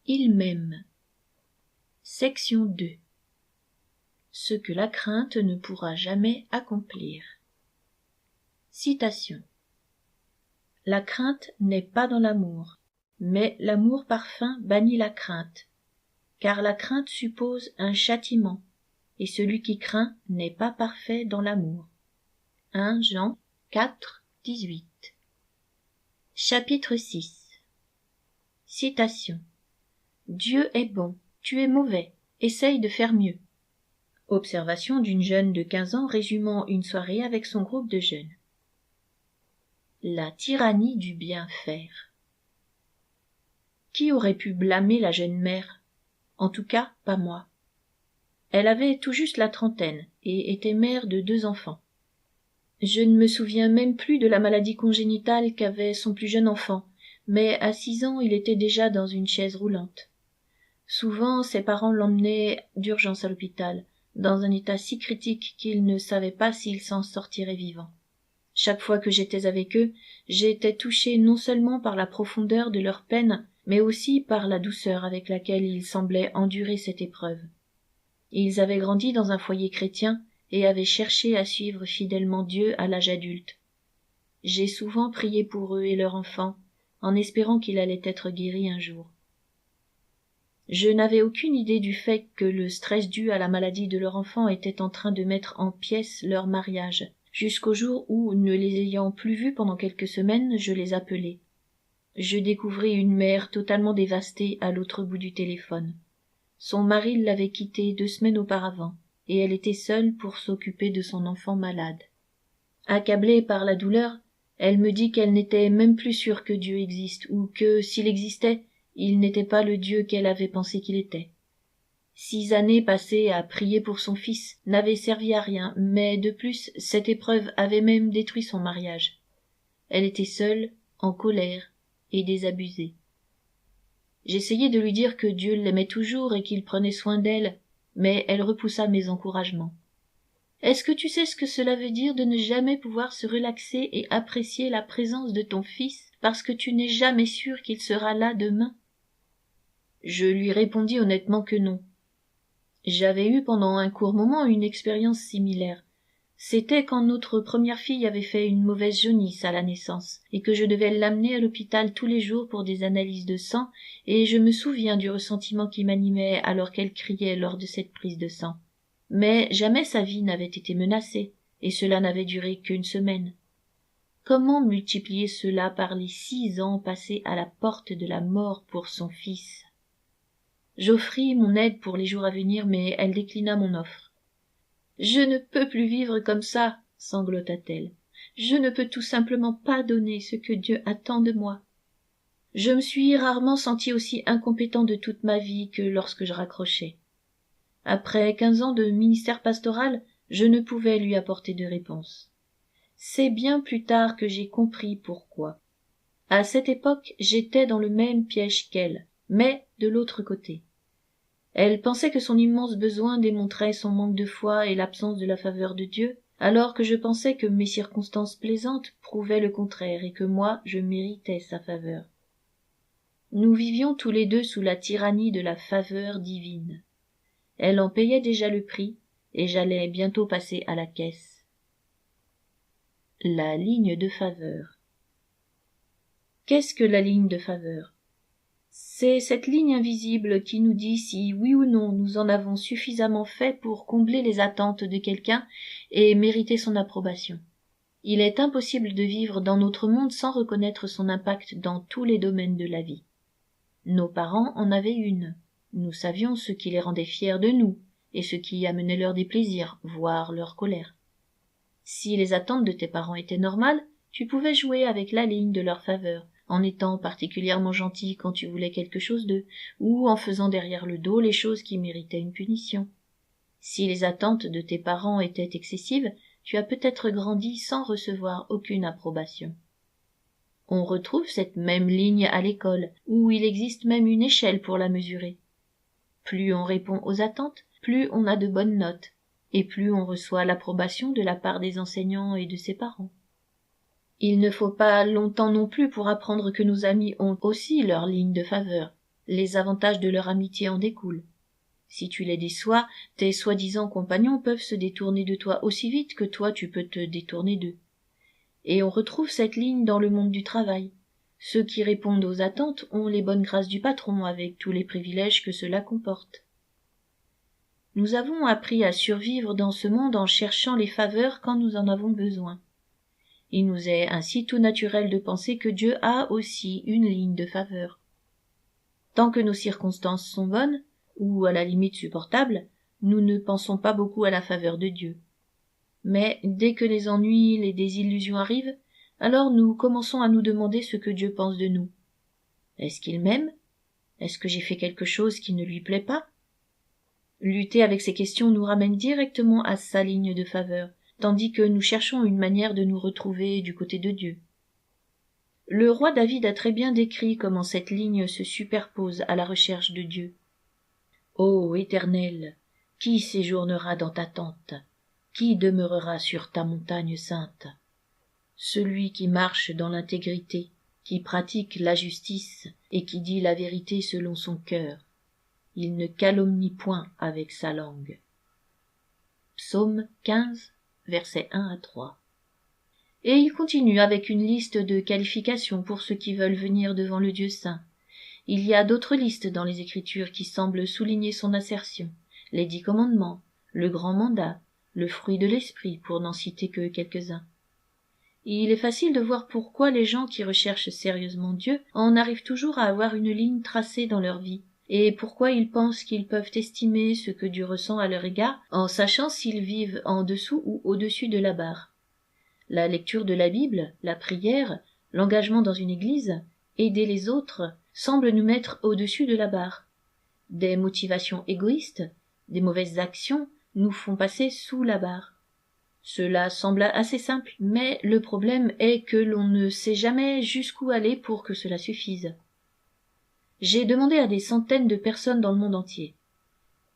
Il m'aime. Section 2. Ce que la crainte ne pourra jamais accomplir. Citation. La crainte n'est pas dans l'amour, mais l'amour parfait bannit la crainte, car la crainte suppose un châtiment, et celui qui craint n'est pas parfait dans l'amour. 1 Jean 4, 18. Chapitre 6. Citation. Dieu est bon, tu es mauvais, essaye de faire mieux. Observation d'une jeune de 15 ans résumant une soirée avec son groupe de jeunes. La tyrannie du bien faire. Qui aurait pu blâmer la jeune mère? En tout cas, pas moi. Elle avait tout juste la trentaine et était mère de 2 enfants. Je ne me souviens même plus de la maladie congénitale qu'avait son plus jeune enfant, mais à 6 ans il était déjà dans une chaise roulante. Souvent ses parents l'emmenaient d'urgence à l'hôpital, dans un état si critique qu'ils ne savaient pas s'il s'en sortirait vivant. Chaque fois que j'étais avec eux, j'étais touchée non seulement par la profondeur de leur peine, mais aussi par la douceur avec laquelle ils semblaient endurer cette épreuve. Ils avaient grandi dans un foyer chrétien et avaient cherché à suivre fidèlement Dieu à l'âge adulte. J'ai souvent prié pour eux et leur enfant, en espérant qu'il allait être guéri un jour. Je n'avais aucune idée du fait que le stress dû à la maladie de leur enfant était en train de mettre en pièces leur mariage, jusqu'au jour où, ne les ayant plus vus pendant quelques semaines, je les appelai. Je découvris une mère totalement dévastée à l'autre bout du téléphone. Son mari l'avait quittée 2 semaines auparavant, et elle était seule pour s'occuper de son enfant malade. Accablée par la douleur, elle me dit qu'elle n'était même plus sûre que Dieu existe, ou que, s'il existait, il n'était pas le Dieu qu'elle avait pensé qu'il était. 6 années passées à prier pour son fils n'avaient servi à rien, mais de plus, cette épreuve avait même détruit son mariage. Elle était seule, en colère et désabusée. J'essayai de lui dire que Dieu l'aimait toujours et qu'il prenait soin d'elle, mais elle repoussa mes encouragements. « Est-ce que tu sais ce que cela veut dire de ne jamais pouvoir se relaxer et apprécier la présence de ton fils parce que tu n'es jamais sûr qu'il sera là demain ?» Je lui répondis honnêtement que non. J'avais eu pendant un court moment une expérience similaire. C'était quand notre première fille avait fait une mauvaise jaunisse à la naissance, et que je devais l'amener à l'hôpital tous les jours pour des analyses de sang, et je me souviens du ressentiment qui m'animait alors qu'elle criait lors de cette prise de sang. Mais jamais sa vie n'avait été menacée, et cela n'avait duré qu'1 semaine. Comment multiplier cela par les 6 ans passés à la porte de la mort pour son fils? J'offris mon aide pour les jours à venir, mais elle déclina mon offre. « Je ne peux plus vivre comme ça, » sanglota-t-elle. « Je ne peux tout simplement pas donner ce que Dieu attend de moi. » Je me suis rarement sentie aussi incompétent de toute ma vie que lorsque je raccrochais. Après 15 ans de ministère pastoral, je ne pouvais lui apporter de réponse. C'est bien plus tard que j'ai compris pourquoi. À cette époque, j'étais dans le même piège qu'elle, mais de l'autre côté. Elle pensait que son immense besoin démontrait son manque de foi et l'absence de la faveur de Dieu, alors que je pensais que mes circonstances plaisantes prouvaient le contraire et que moi, je méritais sa faveur. Nous vivions tous les deux sous la tyrannie de la faveur divine. Elle en payait déjà le prix, et j'allais bientôt passer à la caisse. La ligne de faveur. Qu'est-ce que la ligne de faveur? C'est cette ligne invisible qui nous dit si oui ou non nous en avons suffisamment fait pour combler les attentes de quelqu'un et mériter son approbation. Il est impossible de vivre dans notre monde sans reconnaître son impact dans tous les domaines de la vie. Nos parents en avaient une. Nous savions ce qui les rendait fiers de nous et ce qui amenait leur déplaisir, voire leur colère. Si les attentes de tes parents étaient normales, tu pouvais jouer avec la ligne de leur faveur, en étant particulièrement gentil quand tu voulais quelque chose d'eux, ou en faisant derrière le dos les choses qui méritaient une punition. Si les attentes de tes parents étaient excessives, tu as peut-être grandi sans recevoir aucune approbation. On retrouve cette même ligne à l'école, où il existe même une échelle pour la mesurer. Plus on répond aux attentes, plus on a de bonnes notes, et plus on reçoit l'approbation de la part des enseignants et de ses parents. Il ne faut pas longtemps non plus pour apprendre que nos amis ont aussi leur ligne de faveur. Les avantages de leur amitié en découlent. Si tu les déçois, tes soi-disant compagnons peuvent se détourner de toi aussi vite que toi tu peux te détourner d'eux. Et on retrouve cette ligne dans le monde du travail. Ceux qui répondent aux attentes ont les bonnes grâces du patron avec tous les privilèges que cela comporte. Nous avons appris à survivre dans ce monde en cherchant les faveurs quand nous en avons besoin. Il nous est ainsi tout naturel de penser que Dieu a aussi une ligne de faveur. Tant que nos circonstances sont bonnes, ou à la limite supportables, nous ne pensons pas beaucoup à la faveur de Dieu. Mais dès que les ennuis, les désillusions arrivent, alors nous commençons à nous demander ce que Dieu pense de nous. Est-ce qu'il m'aime? Est-ce que j'ai fait quelque chose qui ne lui plaît pas? Lutter avec ces questions nous ramène directement à sa ligne de faveur, tandis que nous cherchons une manière de nous retrouver du côté de Dieu. Le roi David a très bien décrit comment cette ligne se superpose à la recherche de Dieu. Ô Éternel, qui séjournera dans ta tente? Qui demeurera sur ta montagne sainte? Celui qui marche dans l'intégrité, qui pratique la justice et qui dit la vérité selon son cœur. Il ne calomnie point avec sa langue. Psaume 15, versets 1 à 3. Et il continue avec une liste de qualifications pour ceux qui veulent venir devant le Dieu saint. Il y a d'autres listes dans les Écritures qui semblent souligner son assertion, les 10 commandements, le grand mandat, le fruit de l'esprit, pour n'en citer que quelques-uns. Il est facile de voir pourquoi les gens qui recherchent sérieusement Dieu en arrivent toujours à avoir une ligne tracée dans leur vie, et pourquoi ils pensent qu'ils peuvent estimer ce que Dieu ressent à leur égard en sachant s'ils vivent en dessous ou au-dessus de la barre. La lecture de la Bible, la prière, l'engagement dans une église, aider les autres, semblent nous mettre au-dessus de la barre. Des motivations égoïstes, des mauvaises actions nous font passer sous la barre. Cela semble assez simple, mais le problème est que l'on ne sait jamais jusqu'où aller pour que cela suffise. J'ai demandé à des centaines de personnes dans le monde entier.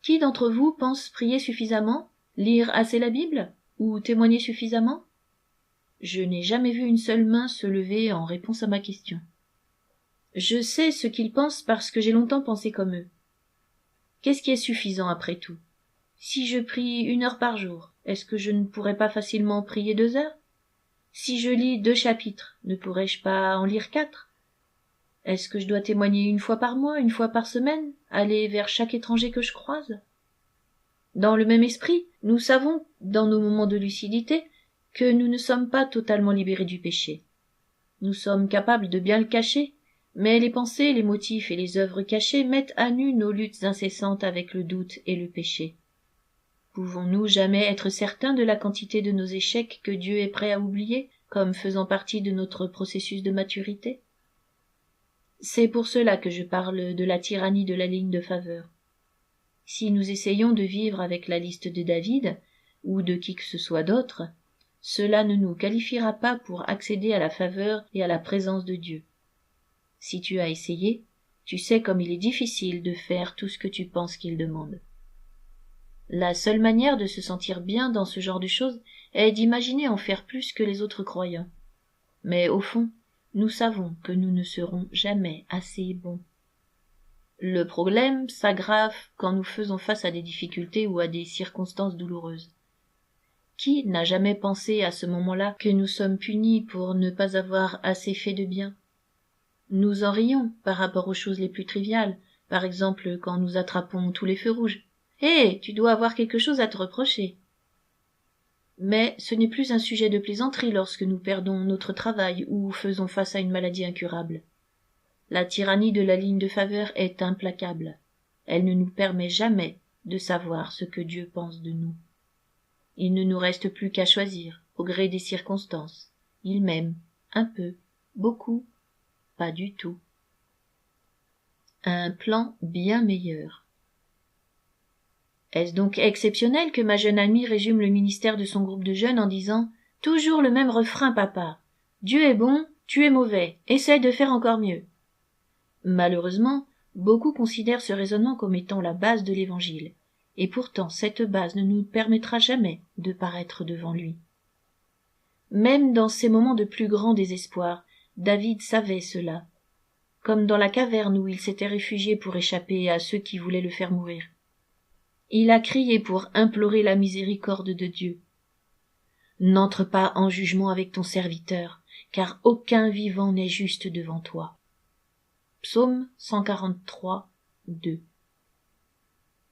Qui d'entre vous pense prier suffisamment, lire assez la Bible, ou témoigner suffisamment? Je n'ai jamais vu une seule main se lever en réponse à ma question. Je sais ce qu'ils pensent parce que j'ai longtemps pensé comme eux. Qu'est-ce qui est suffisant après tout? Si je prie 1 heure par jour, est-ce que je ne pourrais pas facilement prier 2 heures? Si je lis 2 chapitres, ne pourrais-je pas en lire 4? Est-ce que je dois témoigner 1 fois par mois, 1 fois par semaine, aller vers chaque étranger que je croise? Dans le même esprit, nous savons, dans nos moments de lucidité, que nous ne sommes pas totalement libérés du péché. Nous sommes capables de bien le cacher, mais les pensées, les motifs et les œuvres cachées mettent à nu nos luttes incessantes avec le doute et le péché. Pouvons-nous jamais être certains de la quantité de nos échecs que Dieu est prêt à oublier, comme faisant partie de notre processus de maturité? C'est pour cela que je parle de la tyrannie de la ligne de faveur. Si nous essayons de vivre avec la liste de David, ou de qui que ce soit d'autre, cela ne nous qualifiera pas pour accéder à la faveur et à la présence de Dieu. Si tu as essayé, tu sais comme il est difficile de faire tout ce que tu penses qu'il demande. La seule manière de se sentir bien dans ce genre de choses est d'imaginer en faire plus que les autres croyants. Mais au fond, nous savons que nous ne serons jamais assez bons. Le problème s'aggrave quand nous faisons face à des difficultés ou à des circonstances douloureuses. Qui n'a jamais pensé à ce moment-là que nous sommes punis pour ne pas avoir assez fait de bien? Nous en rions par rapport aux choses les plus triviales, par exemple quand nous attrapons tous les feux rouges. Hé, tu dois avoir quelque chose à te reprocher. Mais ce n'est plus un sujet de plaisanterie lorsque nous perdons notre travail ou faisons face à une maladie incurable. La tyrannie de la ligne de faveur est implacable. Elle ne nous permet jamais de savoir ce que Dieu pense de nous. Il ne nous reste plus qu'à choisir, au gré des circonstances. Il m'aime, un peu, beaucoup, pas du tout. Un plan bien meilleur. Est-ce donc exceptionnel que ma jeune amie résume le ministère de son groupe de jeunes en disant « Toujours le même refrain, papa. Dieu est bon, tu es mauvais. Essaye de faire encore mieux. » Malheureusement, beaucoup considèrent ce raisonnement comme étant la base de l'Évangile, et pourtant cette base ne nous permettra jamais de paraître devant lui. Même dans ces moments de plus grand désespoir, David savait cela. comme dans la caverne où il s'était réfugié pour échapper à ceux qui voulaient le faire mourir. Il a crié pour implorer la miséricorde de Dieu. N'entre pas en jugement avec ton serviteur, car aucun vivant n'est juste devant toi. Psaume 143, 2.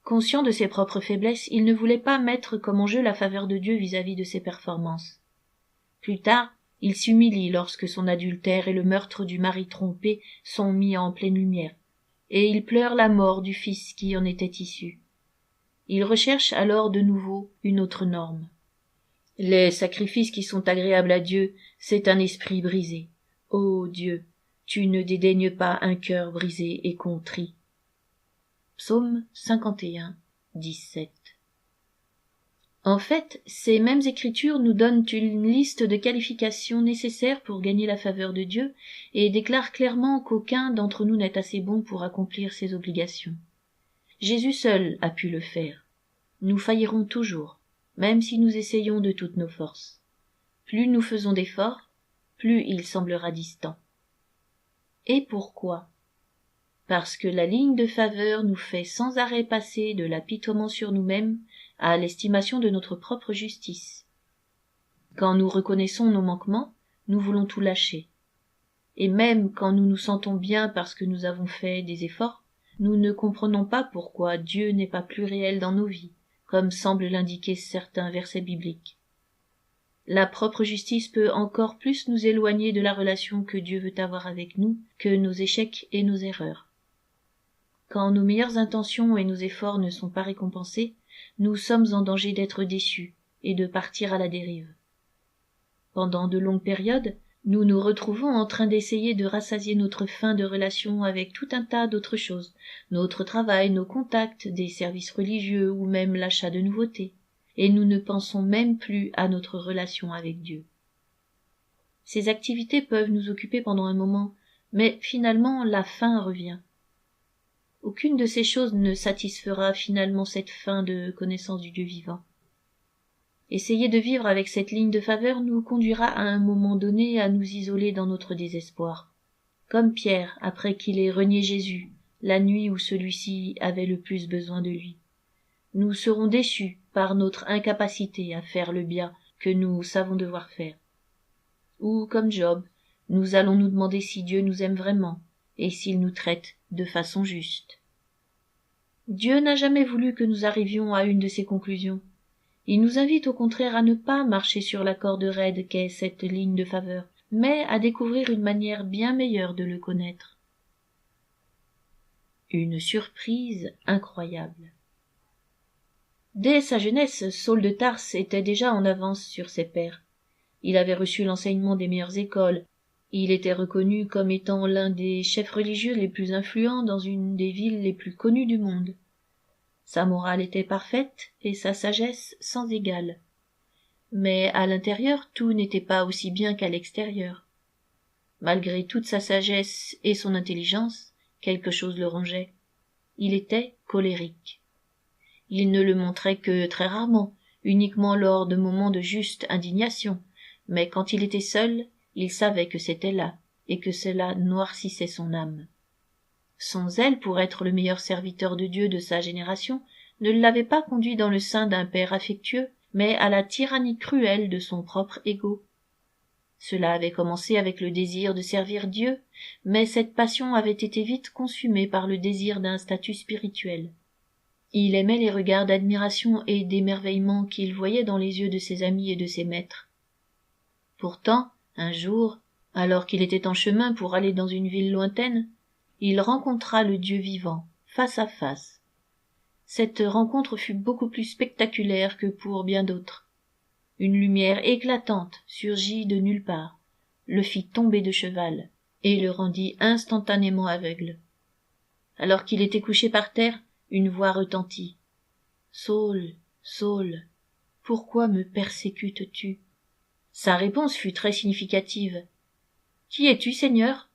Conscient de ses propres faiblesses, il ne voulait pas mettre comme en jeu la faveur de Dieu vis-à-vis de ses performances. Plus tard, il s'humilie lorsque son adultère et le meurtre du mari trompé sont mis en pleine lumière, et il pleure la mort du fils qui en était issu. Il recherche alors de nouveau une autre norme. Les sacrifices qui sont agréables à Dieu, c'est un esprit brisé. Ô Dieu, tu ne dédaignes pas un cœur brisé et contrit. Psaume 51, 17. En fait, ces mêmes écritures nous donnent une liste de qualifications nécessaires pour gagner la faveur de Dieu et déclarent clairement qu'aucun d'entre nous n'est assez bon pour accomplir ses obligations. Jésus seul a pu le faire. Nous faillirons toujours, même si nous essayons de toutes nos forces. Plus nous faisons d'efforts, plus il semblera distant. Et pourquoi? Parce que la ligne de faveur nous fait sans arrêt passer de l'apitoiement sur nous-mêmes à l'estimation de notre propre justice. Quand nous reconnaissons nos manquements, nous voulons tout lâcher. Et même quand nous nous sentons bien parce que nous avons fait des efforts, nous ne comprenons pas pourquoi Dieu n'est pas plus réel dans nos vies, comme semblent l'indiquer certains versets bibliques. La propre justice peut encore plus nous éloigner de la relation que Dieu veut avoir avec nous que nos échecs et nos erreurs. Quand nos meilleures intentions et nos efforts ne sont pas récompensés, nous sommes en danger d'être déçus et de partir à la dérive. Pendant de longues périodes, nous nous retrouvons en train d'essayer de rassasier notre faim de relation avec tout un tas d'autres choses, notre travail, nos contacts, des services religieux ou même l'achat de nouveautés, et nous ne pensons même plus à notre relation avec Dieu. Ces activités peuvent nous occuper pendant un moment, mais finalement la faim revient. Aucune de ces choses ne satisfera finalement cette faim de connaissance du Dieu vivant. Essayer de vivre avec cette ligne de faveur nous conduira à un moment donné à nous isoler dans notre désespoir. Comme Pierre, après qu'il ait renié Jésus, la nuit où celui-ci avait le plus besoin de lui. Nous serons déçus par notre incapacité à faire le bien que nous savons devoir faire. Ou, comme Job, nous allons nous demander si Dieu nous aime vraiment et s'il nous traite de façon juste. Dieu n'a jamais voulu que nous arrivions à une de ces conclusions. Il nous invite au contraire à ne pas marcher sur la corde raide qu'est cette ligne de faveur, mais à découvrir une manière bien meilleure de le connaître. Une surprise incroyable. Dès sa jeunesse, Saul de Tarse était déjà en avance sur ses pairs. Il avait reçu l'enseignement des meilleures écoles. Il était reconnu comme étant l'un des chefs religieux les plus influents dans une des villes les plus connues du monde. Sa morale était parfaite et sa sagesse sans égale. Mais à l'intérieur, tout n'était pas aussi bien qu'à l'extérieur. Malgré toute sa sagesse et son intelligence, quelque chose le rongeait. Il était colérique. Il ne le montrait que très rarement, uniquement lors de moments de juste indignation, mais quand il était seul, il savait que c'était là, et que cela noircissait son âme. Son zèle pour être le meilleur serviteur de Dieu de sa génération ne l'avait pas conduit dans le sein d'un père affectueux, mais à la tyrannie cruelle de son propre ego. Cela avait commencé avec le désir de servir Dieu, mais cette passion avait été vite consumée par le désir d'un statut spirituel. Il aimait les regards d'admiration et d'émerveillement qu'il voyait dans les yeux de ses amis et de ses maîtres. Pourtant, un jour, alors qu'il était en chemin pour aller dans une ville lointaine, il rencontra le Dieu vivant, face à face. Cette rencontre fut beaucoup plus spectaculaire que pour bien d'autres. Une lumière éclatante surgit de nulle part, le fit tomber de cheval, et le rendit instantanément aveugle. Alors qu'il était couché par terre, une voix retentit. « Saul, Saul, pourquoi me persécutes-tu » Sa réponse fut très significative. « Qui es-tu, Seigneur »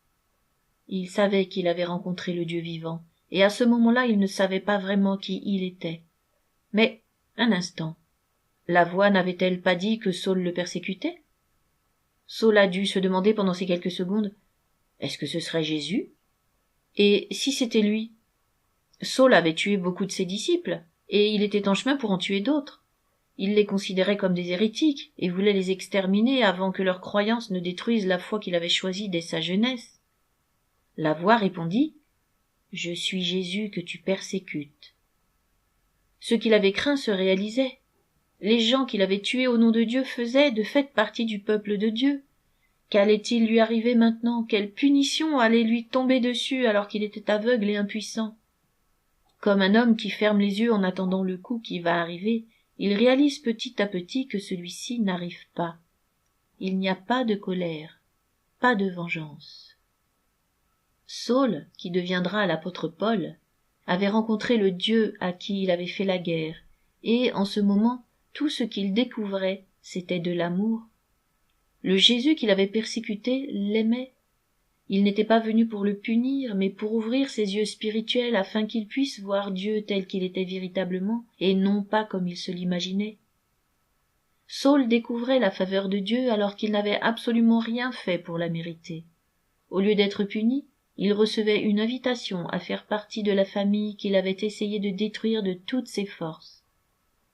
Il savait qu'il avait rencontré le Dieu vivant, et à ce moment-là il ne savait pas vraiment qui il était. Mais, un instant, la voix n'avait-elle pas dit que Saul le persécutait? Saul a dû se demander pendant ces quelques secondes, est-ce que ce serait Jésus? Et si c'était lui? Saul avait tué beaucoup de ses disciples, et il était en chemin pour en tuer d'autres. Il les considérait comme des hérétiques, et voulait les exterminer avant que leurs croyances ne détruisent la foi qu'il avait choisie dès sa jeunesse. La voix répondit: « Je suis Jésus que tu persécutes. » Ce qu'il avait craint se réalisait. Les gens qu'il avait tués au nom de Dieu faisaient de fait partie du peuple de Dieu. Qu'allait-il lui arriver maintenant? Quelle punition allait lui tomber dessus alors qu'il était aveugle et impuissant? Comme un homme qui ferme les yeux en attendant le coup qui va arriver, il réalise petit à petit que celui-ci n'arrive pas. Il n'y a pas de colère, pas de vengeance. Saul, qui deviendra l'apôtre Paul, avait rencontré le Dieu à qui il avait fait la guerre, et en ce moment, tout ce qu'il découvrait, c'était de l'amour. Le Jésus qu'il avait persécuté l'aimait. Il n'était pas venu pour le punir, mais pour ouvrir ses yeux spirituels afin qu'il puisse voir Dieu tel qu'il était véritablement, et non pas comme il se l'imaginait. Saul découvrait la faveur de Dieu alors qu'il n'avait absolument rien fait pour la mériter. Au lieu d'être puni, il recevait une invitation à faire partie de la famille qu'il avait essayé de détruire de toutes ses forces.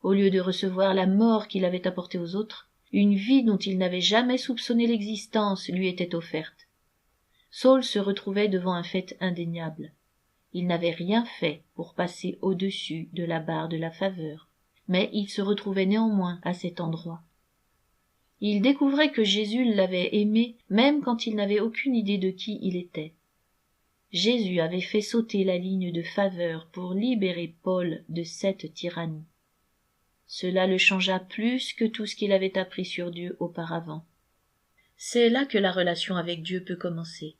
Au lieu de recevoir la mort qu'il avait apportée aux autres, une vie dont il n'avait jamais soupçonné l'existence lui était offerte. Saul se retrouvait devant un fait indéniable. Il n'avait rien fait pour passer au-dessus de la barre de la faveur, mais il se retrouvait néanmoins à cet endroit. Il découvrait que Jésus l'avait aimé même quand il n'avait aucune idée de qui il était. Jésus avait fait sauter la ligne de faveur pour libérer Paul de cette tyrannie. Cela le changea plus que tout ce qu'il avait appris sur Dieu auparavant. C'est là que la relation avec Dieu peut commencer.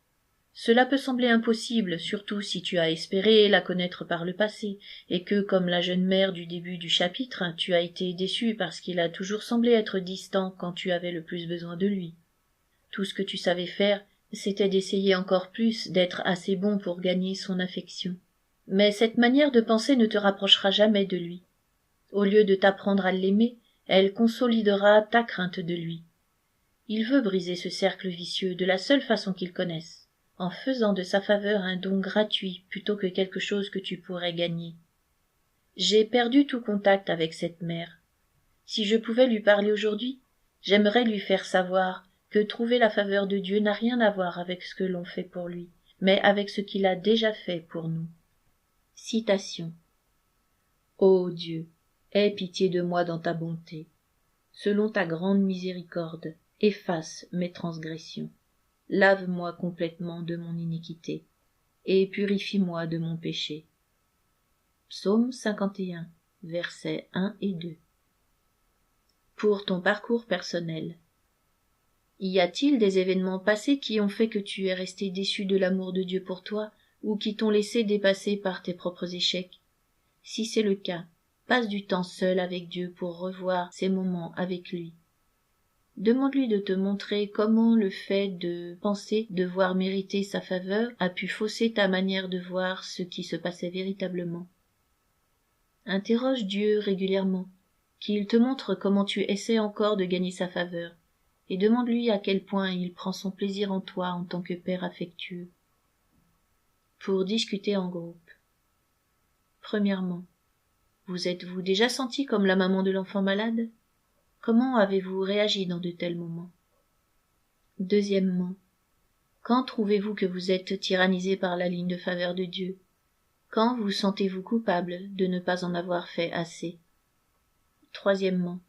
Cela peut sembler impossible, surtout si tu as espéré la connaître par le passé, et que, comme la jeune mère du début du chapitre, tu as été déçu parce qu'il a toujours semblé être distant quand tu avais le plus besoin de lui. Tout ce que tu savais faire, c'était d'essayer encore plus d'être assez bon pour gagner son affection. Mais cette manière de penser ne te rapprochera jamais de lui. Au lieu de t'apprendre à l'aimer, elle consolidera ta crainte de lui. Il veut briser ce cercle vicieux de la seule façon qu'il connaisse, en faisant de sa faveur un don gratuit plutôt que quelque chose que tu pourrais gagner. J'ai perdu tout contact avec cette mère. Si je pouvais lui parler aujourd'hui, j'aimerais lui faire savoir que trouver la faveur de Dieu n'a rien à voir avec ce que l'on fait pour lui, mais avec ce qu'il a déjà fait pour nous. Citation. Ô Dieu, aie pitié de moi dans ta bonté. Selon ta grande miséricorde, efface mes transgressions. Lave-moi complètement de mon iniquité, et purifie-moi de mon péché. Psaume 51, versets 1 et 2. Pour ton parcours personnel. Y a-t-il des événements passés qui ont fait que tu es resté déçu de l'amour de Dieu pour toi, ou qui t'ont laissé dépasser par tes propres échecs? Si c'est le cas, passe du temps seul avec Dieu pour revoir ces moments avec lui. Demande-lui de te montrer comment le fait de penser devoir mériter sa faveur a pu fausser ta manière de voir ce qui se passait véritablement. Interroge Dieu régulièrement, qu'il te montre comment tu essaies encore de gagner sa faveur, et demande-lui à quel point il prend son plaisir en toi en tant que père affectueux. Pour discuter en groupe. Premièrement, vous êtes-vous déjà senti comme la maman de l'enfant malade? Comment avez-vous réagi dans de tels moments? Deuxièmement, quand trouvez-vous que vous êtes tyrannisé par la ligne de faveur de Dieu? Quand vous sentez-vous coupable de ne pas en avoir fait assez? Troisièmement,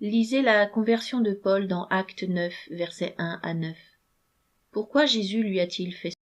lisez la conversion de Paul dans Actes 9, versets 1 à 9. Pourquoi Jésus lui a-t-il fait